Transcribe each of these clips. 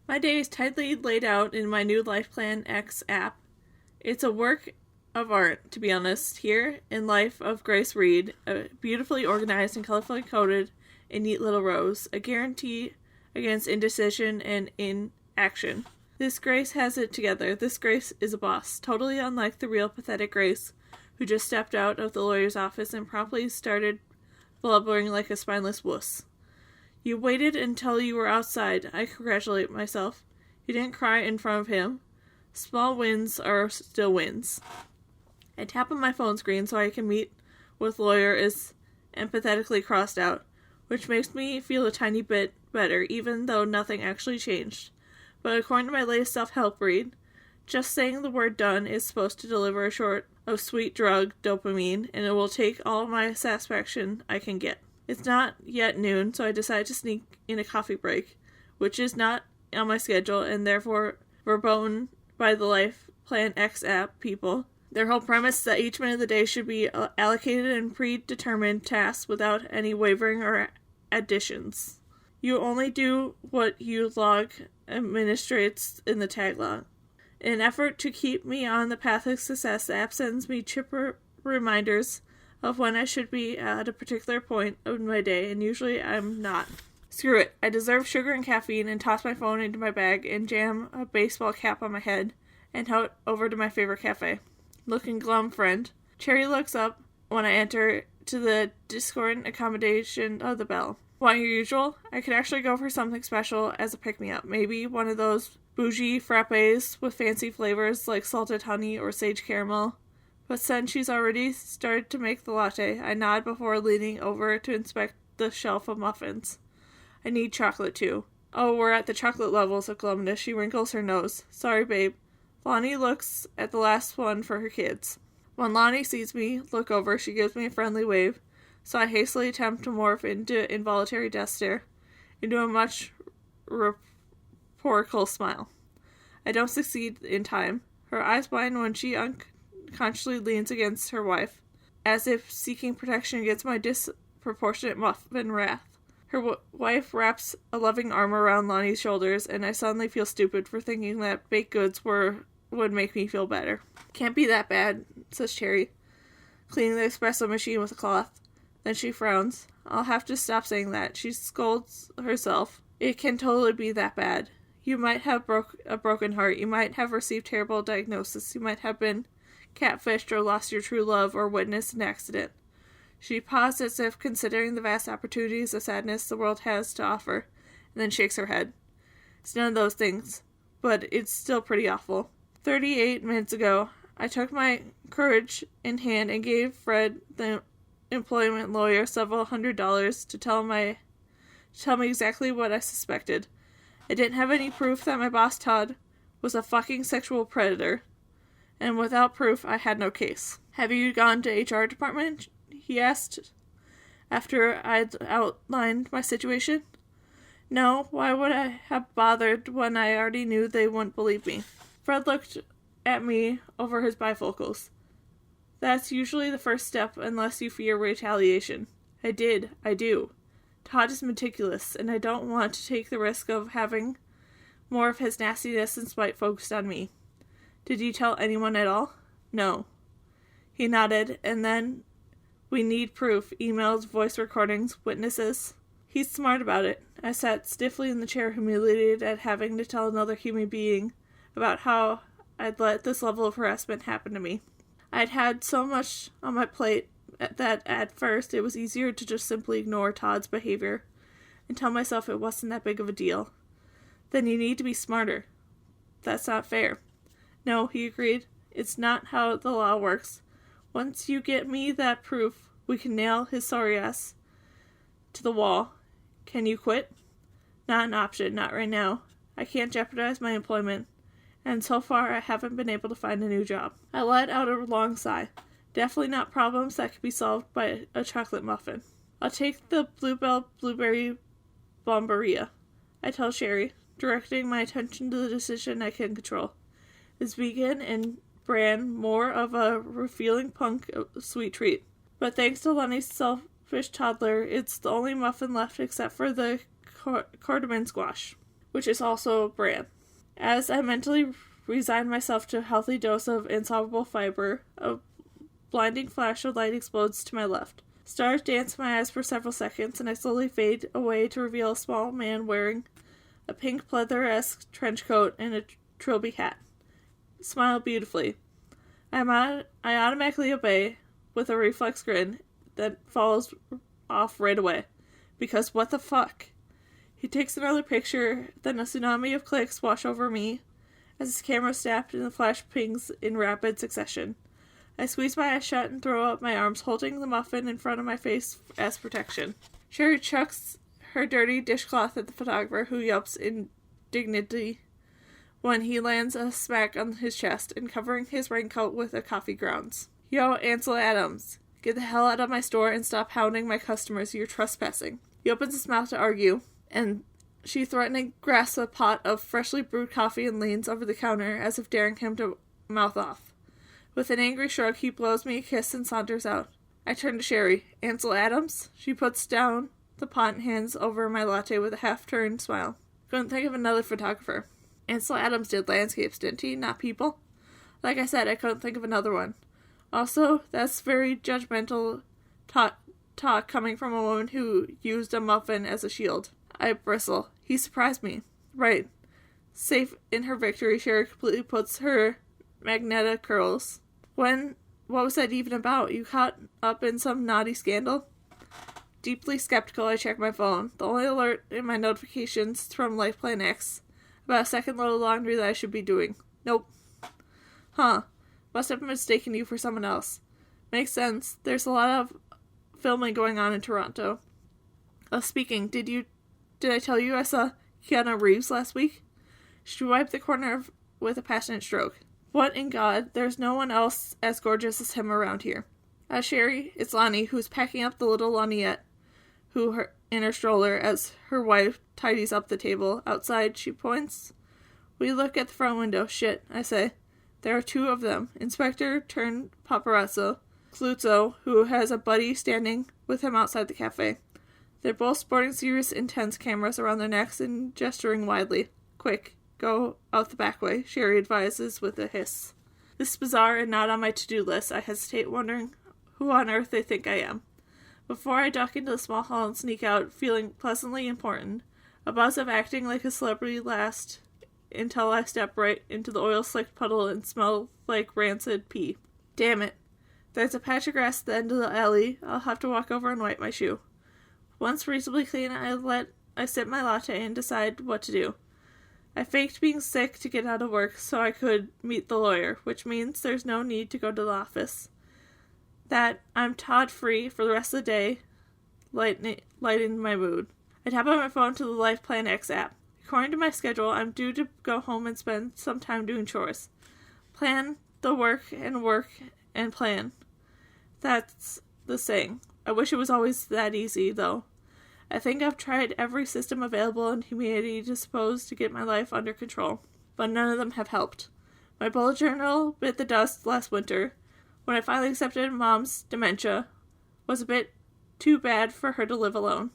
My day is tightly laid out in my new Life Plan X app. It's a work of art, to be honest, here in Life of Grace Reed, beautifully organized and colorfully coded in neat little rows, a guarantee against indecision and inaction. This Grace has it together. This Grace is a boss, totally unlike the real pathetic Grace, who just stepped out of the lawyer's office and promptly started blubbering like a spineless wuss. You waited until you were outside. I congratulate myself. You didn't cry in front of him. Small wins are still wins. I tap on my phone screen so I can meet with lawyer is empathetically crossed out, which makes me feel a tiny bit better, even though nothing actually changed. But according to my latest self-help read, just saying the word done is supposed to deliver a shot of sweet drug dopamine, and it will take all my satisfaction I can get. It's not yet noon, so I decide to sneak in a coffee break, which is not on my schedule and therefore verboten by the Life Plan X app people. Their whole premise is that each minute of the day should be allocated and predetermined tasks without any wavering or additions. You only do what you log administrates in the tag log. In an effort to keep me on the path of success, the app sends me chipper reminders of when I should be at a particular point of my day, and usually I'm not. Screw it. I deserve sugar and caffeine, and toss my phone into my bag and jam a baseball cap on my head and head over to my favorite cafe. Looking glum, friend. Cherry looks up when I enter to the discordant accommodation of the bell. Want your usual? I could actually go for something special as a pick-me-up. Maybe one of those bougie frappes with fancy flavors like salted honey or sage caramel. But since she's already started to make the latte, I nod before leaning over to inspect the shelf of muffins. I need chocolate too. Oh, we're at the chocolate levels of glumness. She wrinkles her nose. Sorry, babe. Lonnie looks at the last one for her kids. When Lonnie sees me look over, she gives me a friendly wave, so I hastily attempt to morph into involuntary death stare, into a much rhetorical smile. I don't succeed in time. Her eyes blind when she unconsciously leans against her wife, as if seeking protection against my disproportionate muffin wrath. Her wife wraps a loving arm around Lonnie's shoulders, and I suddenly feel stupid for thinking that baked goods would make me feel better. Can't be that bad, says Cherry, cleaning the espresso machine with a cloth. Then she frowns. I'll have to stop saying that. She scolds herself. It can totally be that bad. You might have a broken heart. You might have received terrible diagnosis. You might have been catfished or lost your true love or witnessed an accident. She paused as if considering the vast opportunities of sadness the world has to offer, and then shakes her head. It's none of those things, but it's still pretty awful. 38 minutes ago, I took my courage in hand and gave Fred, the employment lawyer, several $100 to tell me exactly what I suspected. I didn't have any proof that my boss Todd was a fucking sexual predator, and without proof, I had no case. Have you gone to HR department? He asked after I'd outlined my situation. No, why would I have bothered when I already knew they wouldn't believe me? Fred looked at me over his bifocals. That's usually the first step unless you fear retaliation. I do. Todd is meticulous, and I don't want to take the risk of having more of his nastiness and spite focused on me. Did you tell anyone at all? No. He nodded, and then we need proof, emails, voice recordings, witnesses. He's smart about it. I sat stiffly in the chair, humiliated at having to tell another human being about how I'd let this level of harassment happen to me. I'd had so much on my plate that at first it was easier to just simply ignore Todd's behavior and tell myself it wasn't that big of a deal. Then you need to be smarter. That's not fair. No, he agreed. It's not how the law works. Once you get me that proof, we can nail his sorry ass to the wall. Can you quit? Not an option, not right now. I can't jeopardize my employment, and so far I haven't been able to find a new job. I let out a long sigh. Definitely not problems that could be solved by a chocolate muffin. I'll take the Bluebell Blueberry Bomberia, I tell Sherry, directing my attention to the decision I can control. Is vegan and bran more of a revealing punk sweet treat. But thanks to Lenny's selfish toddler, it's the only muffin left except for the cardamom squash. which is also bran. As I mentally resigned myself to a healthy dose of insoluble fiber, a blinding flash of light explodes to my left. Stars dance in my eyes for several seconds, and I slowly fade away to reveal a small man wearing a pink pleather-esque trench coat and a trilby hat. Smile beautifully. I automatically obey with a reflex grin that falls off right away. Because what the fuck? He takes another picture, then a tsunami of clicks wash over me as his camera snapped and the flash pings in rapid succession. I squeeze my eyes shut and throw up my arms, holding the muffin in front of my face as protection. Sherry chucks her dirty dishcloth at the photographer, who yelps indignantly when he lands a smack on his chest and covering his raincoat with a coffee grounds. Yo, Ansel Adams, get the hell out of my store and stop hounding my customers. You're trespassing. He opens his mouth to argue, and she threateningly grasps a pot of freshly brewed coffee and leans over the counter as if daring him to mouth off. With an angry shrug, he blows me a kiss and saunters out. I turn to Sherry. Ansel Adams? She puts down the pot and hands over my latte with a half-turned smile. Couldn't think of another photographer. Ansel Adams did landscapes, didn't he? Not people? Like I said, I couldn't think of another one. Also, that's very judgmental talk coming from a woman who used a muffin as a shield. I bristle. He surprised me. Right. Safe in her victory, Sherry completely puts her magnetic curls. What was that even about? You caught up in some naughty scandal? Deeply skeptical, I check my phone. The only alert in my notifications from Life Plan X. About a second load of laundry that I should be doing. Nope. Huh. Must have mistaken you for someone else. Makes sense. There's a lot of filming going on in Toronto. Speaking, did I tell you I saw Keanu Reeves last week? She wiped the corner with a passionate stroke. What in God? There's no one else as gorgeous as him around here. Sherry, it's Lonnie, who's packing up the little Lonniette, in her stroller as her wife tidies up the table. Outside, she points. We look at the front window. Shit, I say. There are two of them. Inspector turned paparazzo, Klutzo, who has a buddy standing with him outside the cafe. They're both sporting serious, intense cameras around their necks and gesturing widely. Quick, go out the back way, Sherry advises with a hiss. This is bizarre and not on my to-do list. I hesitate, wondering who on earth they think I am. Before I duck into the small hall and sneak out, feeling pleasantly important, a buzz of acting like a celebrity lasts until I step right into the oil-slicked puddle and smell like rancid pee. Damn it. There's a patch of grass at the end of the alley. I'll have to walk over and wipe my shoe. Once reasonably clean, I sip my latte and decide what to do. I faked being sick to get out of work so I could meet the lawyer, which means there's no need to go to the office. That I'm Todd-free for the rest of the day, lighting my mood. I tap on my phone to the Life Plan X app. According to my schedule, I'm due to go home and spend some time doing chores. Plan the work and plan. That's the saying. I wish it was always that easy, though. I think I've tried every system available in humanity to get my life under control, but none of them have helped. My bullet journal bit the dust last winter, when I finally accepted Mom's dementia. Was a bit too bad for her to live alone.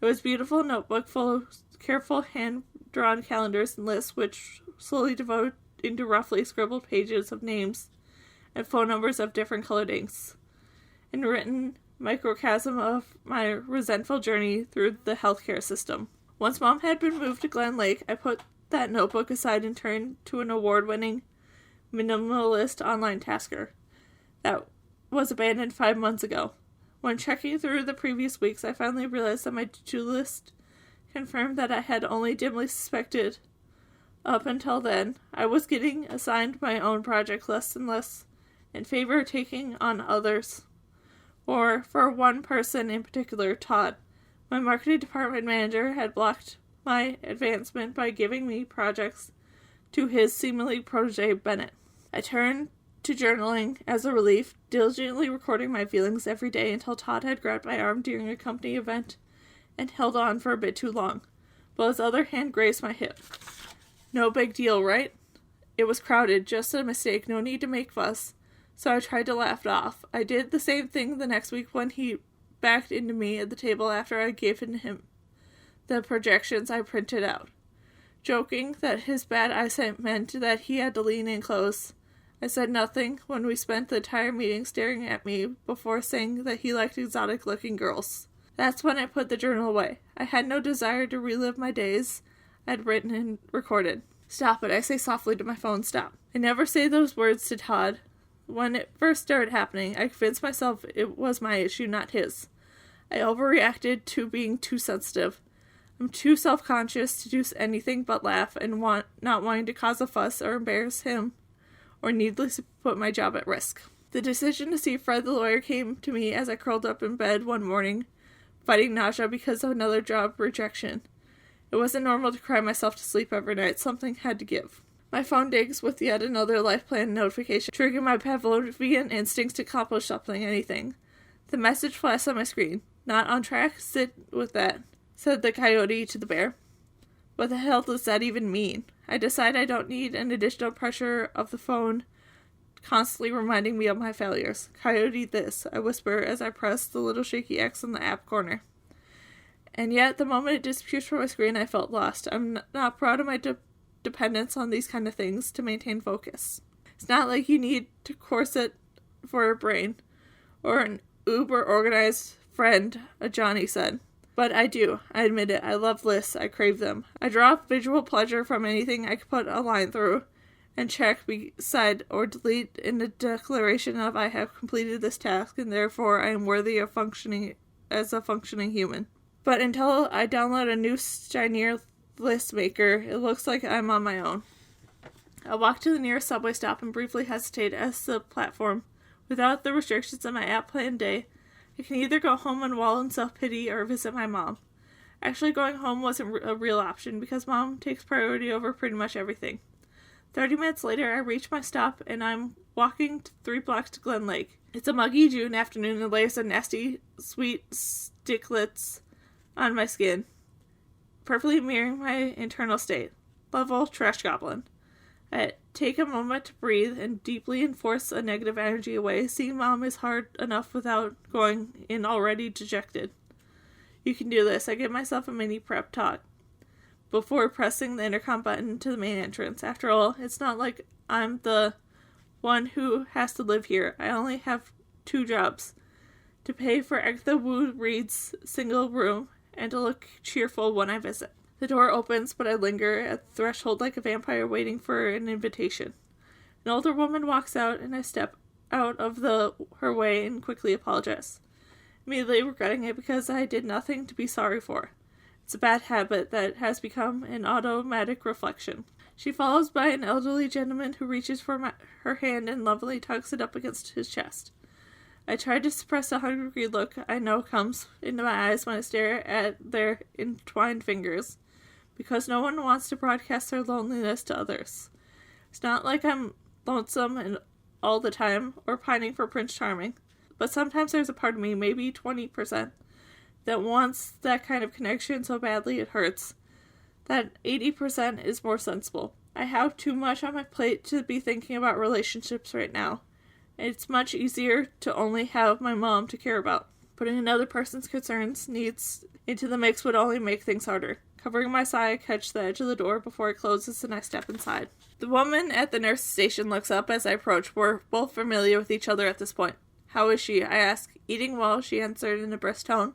It was a beautiful notebook full of careful hand-drawn calendars and lists, which slowly developed into roughly scribbled pages of names and phone numbers of different colored inks, and written microcosm of my resentful journey through the healthcare system. Once Mom had been moved to Glen Lake, I put that notebook aside and turned to an award-winning minimalist online tasker that was abandoned 5 months ago. When checking through the previous weeks, I finally realized that my to-do list confirmed that I had only dimly suspected. Up until then, I was getting assigned my own projects less and less in favor of taking on others. Or, for one person in particular, Todd. My marketing department manager had blocked my advancement by giving me projects to his seemingly protege, Bennett. I turned to journaling as a relief, diligently recording my feelings every day until Todd had grabbed my arm during a company event and held on for a bit too long, while his other hand grazed my hip. No big deal, right? It was crowded, just a mistake, no need to make fuss. So I tried to laugh it off. I did the same thing the next week when he backed into me at the table after I gave him the projections I printed out. joking that his bad eyesight meant that he had to lean in close. I said nothing when we spent the entire meeting staring at me before saying that he liked exotic-looking girls. That's when I put the journal away. I had no desire to relive my days I'd written and recorded. Stop it, I say softly to my phone, stop. I never say those words to Todd. When it first started happening, I convinced myself it was my issue, not his. I overreacted to being too sensitive. I'm too self-conscious to do anything but laugh and not wanting to cause a fuss or embarrass him or needlessly put my job at risk. The decision to see Fred the lawyer came to me as I curled up in bed one morning, fighting nausea because of another job rejection. It wasn't normal to cry myself to sleep every night. Something had to give. My phone dings with yet another life plan notification, triggering my Pavlovian instincts to accomplish something, anything. The message flashed on my screen. Not on track? Sit with that, said the coyote to the bear. What the hell does that even mean? I decide I don't need an additional pressure of the phone constantly reminding me of my failures. Coyote this, I whisper as I press the little shaky X on the app corner. And yet, the moment it disappears from my screen, I felt lost. I'm not proud of my dependence on these kind of things to maintain focus. It's not like you need to corset for a brain, or an uber-organized friend, a Johnny said. But I do. I admit it. I love lists. I crave them. I draw visual pleasure from anything I could put a line through and check beside or delete in a declaration of I have completed this task and therefore I am worthy of functioning as a functioning human. But until I download a new shinier list maker, it looks like I'm on my own. I walk to the nearest subway stop and briefly hesitate as the platform. Without the restrictions of my app plan day, I can either go home and wallow in self-pity or visit my mom. Actually, going home wasn't a real option because Mom takes priority over pretty much everything. 30 minutes later, I reach my stop and I'm walking 3 blocks to Glen Lake. It's a muggy June afternoon and layers of nasty, sweet sticklets on my skin, perfectly mirroring my internal state. Level trash goblin. I take a moment to breathe and deeply enforce a negative energy away. Seeing Mom is hard enough without going in already dejected. You can do this. I give myself a mini prep talk before pressing the intercom button to the main entrance. After all, it's not like I'm the one who has to live here. I only have 2 jobs. To pay for Agatha Wu Reed's single room and to look cheerful when I visit. The door opens, but I linger at the threshold like a vampire waiting for an invitation. An older woman walks out, and I step out of her way and quickly apologize, immediately regretting it because I did nothing to be sorry for. It's a bad habit that has become an automatic reflection. She follows by an elderly gentleman who reaches for her hand and lovingly tugs it up against his chest. I try to suppress the hungry look I know comes into my eyes when I stare at their entwined fingers, because no one wants to broadcast their loneliness to others. It's not like I'm lonesome and all the time, or pining for Prince Charming, but sometimes there's a part of me, maybe 20%, that wants that kind of connection so badly it hurts. That 80% is more sensible. I have too much on my plate to be thinking about relationships right now. It's much easier to only have my mom to care about. Putting another person's concerns, needs into the mix would only make things harder. Covering my sigh, I catch the edge of the door before it closes and I step inside. The woman at the nurse station looks up as I approach. We're both familiar with each other at this point. How is she? I ask. Eating well, she answered in a brisk tone.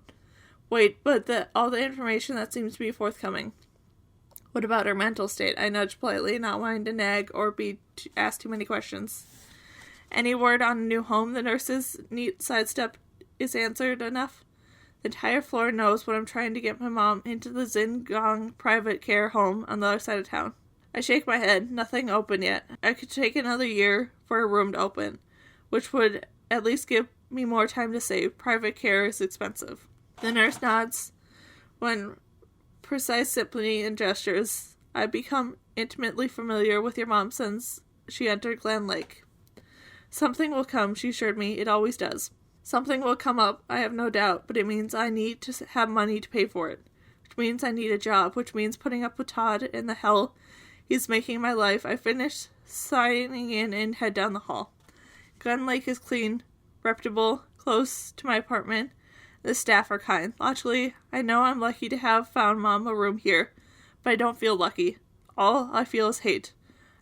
Wait, but all the information that seems to be forthcoming. What about her mental state? I nudge politely, not wanting to nag or be asked too many questions. Any word on a new home? The nurse's neat sidestep is answered enough. The entire floor knows when I'm trying to get my mom into the Zingong private care home on the other side of town. I shake my head. Nothing open yet. I could take another year for a room to open, which would at least give me more time to save. Private care is expensive. The nurse nods when precise symphony and gestures. I've become intimately familiar with your mom since she entered Glen Lake. Something will come, she assured me. It always does. Something will come up, I have no doubt, but it means I need to have money to pay for it. Which means I need a job, which means putting up with Todd and the hell he's making my life. I finish signing in and head down the hall. Glen Lake is clean, reputable, close to my apartment. The staff are kind. Logically, I know I'm lucky to have found Mom a room here, but I don't feel lucky. All I feel is hate.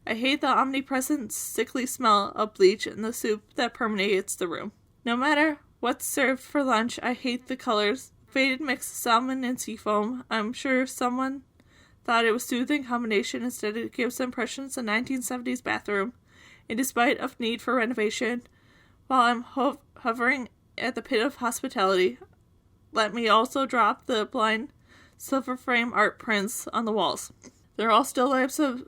I hate the omnipresent, sickly smell of bleach in the soup that permeates the room. No matter what's served for lunch, I hate the colors. Faded mix of salmon and seafoam. I'm sure someone thought it was soothing combination. Instead, it gives impressions of 1970s bathroom. In despite of need for renovation, while I'm hovering at the pit of hospitality, let me also drop the blind silver frame art prints on the walls. They're all still lifes of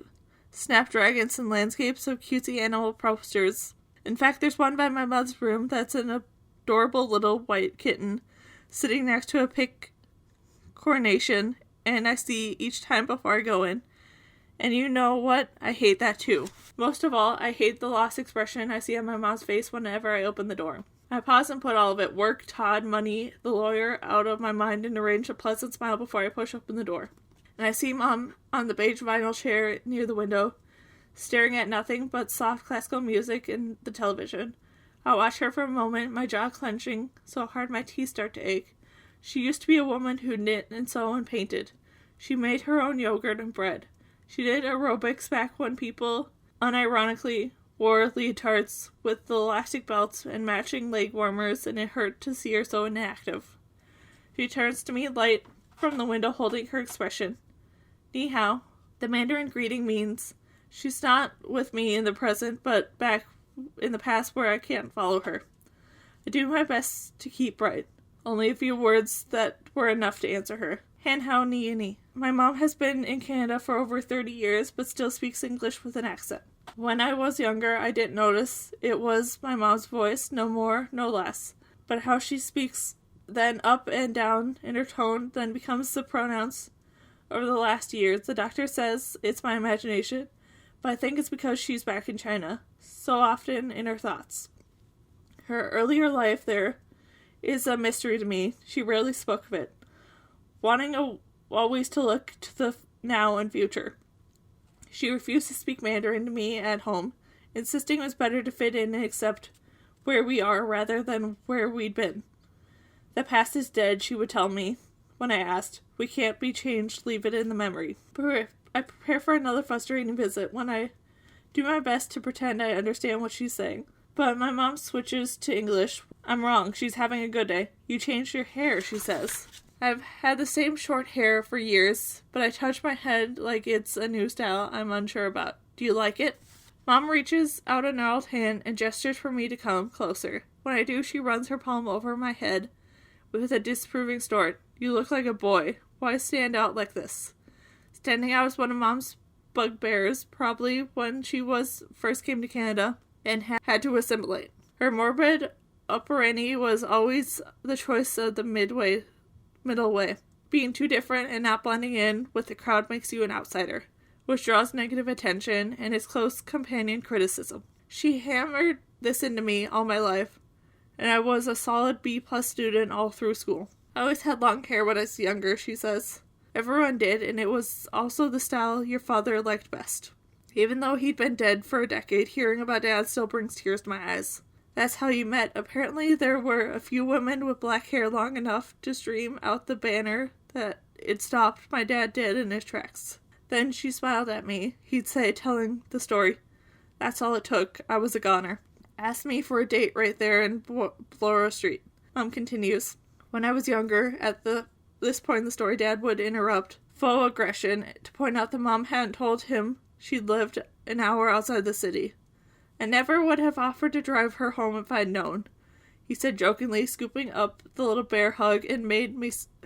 snapdragons and landscapes of cutesy animal posters. In fact, there's one by my mother's room that's an adorable little white kitten sitting next to a pink coronation, and I see each time before I go in. And you know what? I hate that too. Most of all, I hate the lost expression I see on my mom's face whenever I open the door. I pause and put all of it, work, Todd, money, the lawyer, out of my mind and arrange a pleasant smile before I push open the door. And I see Mom on the beige vinyl chair near the window, staring at nothing but soft classical music and the television. I watch her for a moment, my jaw clenching so hard my teeth start to ache. She used to be a woman who knit and sewed and painted. She made her own yogurt and bread. She did aerobics back when people, unironically, wore leotards with the elastic belts and matching leg warmers, and it hurt to see her so inactive. She turns to me, light from the window, holding her expression. Ni hao. The Mandarin greeting means she's not with me in the present, but back in the past where I can't follow her. I do my best to keep bright. Only a few words that were enough to answer her. Han hao ni ni. My mom has been in Canada for over 30 years, but still speaks English with an accent. When I was younger, I didn't notice. It was my mom's voice, no more, no less. But how she speaks, then up and down in her tone, then becomes the pronouns. Over the last years, the doctor says it's my imagination, but I think it's because she's back in China, so often in her thoughts. Her earlier life there is a mystery to me. She rarely spoke of it, wanting always to look to the now and future. She refused to speak Mandarin to me at home, insisting it was better to fit in and accept where we are rather than where we'd been. The past is dead, she would tell me when I asked. We can't be changed, leave it in the memory. I prepare for another frustrating visit when I do my best to pretend I understand what she's saying. But my mom switches to English. I'm wrong, she's having a good day. You changed your hair, she says. I've had the same short hair for years, but I touch my head like it's a new style I'm unsure about. Do you like it? Mom reaches out a gnarled hand and gestures for me to come closer. When I do, she runs her palm over my head with a disapproving snort. You look like a boy. Why stand out like this? Standing out is one of Mom's bugbears, probably when she first came to Canada and had to assimilate. Her morbid operandi was always the choice of the middle way. Being too different and not blending in with the crowd makes you an outsider, which draws negative attention and his close companion criticism. She hammered this into me all my life, and I was a solid B+ student all through school. I always had long hair when I was younger, she says. Everyone did, and it was also the style your father liked best. Even though he'd been dead for a decade, hearing about Dad still brings tears to my eyes. That's how you met. Apparently there were a few women with black hair long enough to stream out the banner that it stopped my dad dead in his tracks. Then she smiled at me, he'd say, telling the story. That's all it took. I was a goner. Asked me for a date right there in Bloor Street. Mom continues. When I was younger, at this point in the story, Dad would interrupt faux aggression to point out that Mom hadn't told him she'd lived an hour outside the city. I never would have offered to drive her home if I'd known, he said jokingly, scooping up the little bear hug and made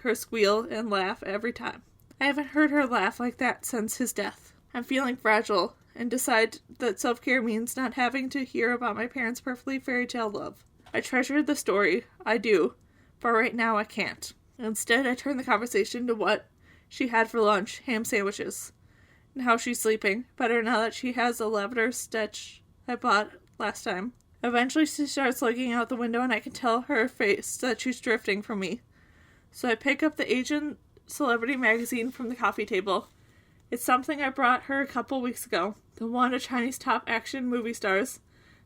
her squeal and laugh every time. I haven't heard her laugh like that since his death. I'm feeling fragile and decide that self-care means not having to hear about my parents' perfectly fairy tale love. I treasure the story, I do, but right now I can't. Instead, I turn the conversation to what she had for lunch, ham sandwiches, and how she's sleeping, better now that she has a lavender stitch I bought last time. Eventually she starts looking out the window and I can tell her face that she's drifting from me. So I pick up the Asian Celebrity magazine from the coffee table. It's something I brought her a couple weeks ago. The one of Chinese top action movie stars,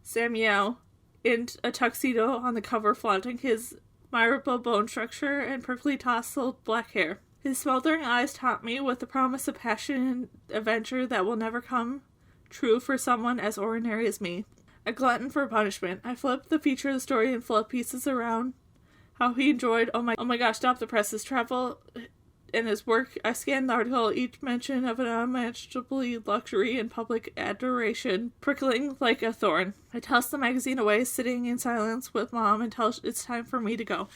Sam Yao, in a tuxedo on the cover flaunting his admirable bone structure and perfectly tousled black hair. His smoldering eyes taunt me with the promise of passion and adventure that will never come true for someone as ordinary as me. A glutton for punishment. I flipped the feature of the story and flipped pieces around how he enjoyed, oh my gosh, stop the press, his travel and his work. I scanned the article, each mention of an unimaginably luxury and public adoration prickling like a thorn. I tossed the magazine away, sitting in silence with Mom until it's time for me to go.